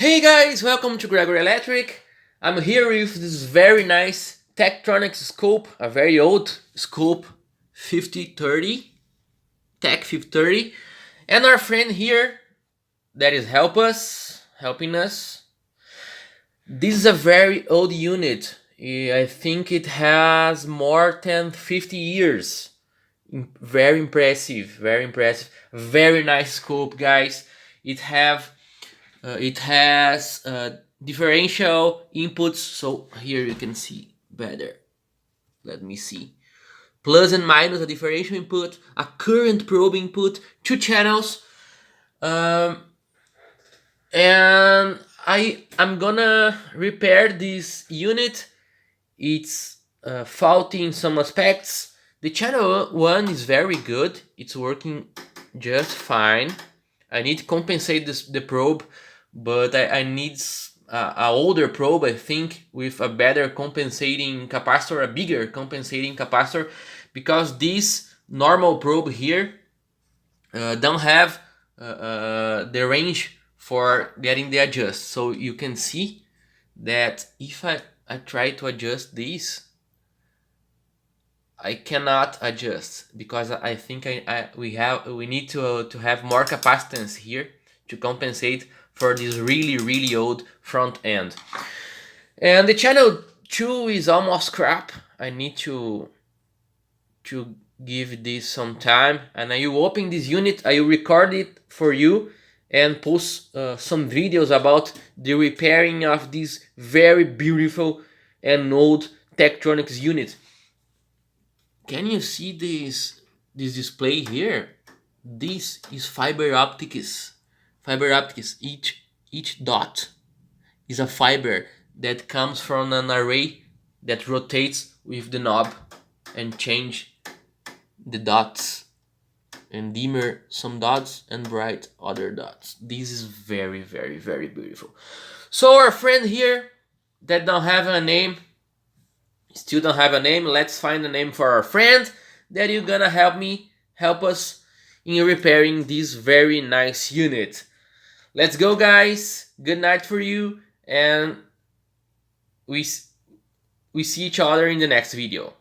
Hey guys, welcome to Gregory Electric. I'm here with this very nice Tektronix scope, a very old scope 5030, Tech 5030, and our friend here that is helping us. This is a very old unit. I think it has more than 50 years. Very impressive, very impressive. Very nice scope, guys. It has differential inputs, so here you can see better. Let me see. Plus and minus, a differential input, a current probe input, two channels, and I'm gonna repair this unit. It's faulty in some aspects. The channel 1 is very good. It's working just fine. I need to compensate the probe, but I need a older probe, I think, with a better compensating capacitor, a bigger compensating capacitor, because this normal probe here don't have the range for getting the adjust. So you can see that if I try to adjust this, I cannot adjust because I think we need to have more capacitance here to compensate for this really old front end. And the channel 2 is almost crap. I need to give this some time, and I will open this unit, I will record it for you and post some videos about the repairing of this very beautiful and old Tektronix unit. Can you see this display here? This is fiber optics. Fiber optics. Each dot is a fiber that comes from an array that rotates with the knob and change the dots and dimmer some dots and bright other dots. This is very beautiful. So our friend here that don't have a name, still don't have a name, let's find a name for our friend that you're gonna help us in repairing this very nice unit. Let's go, guys. Good night for you, and we see each other in the next video.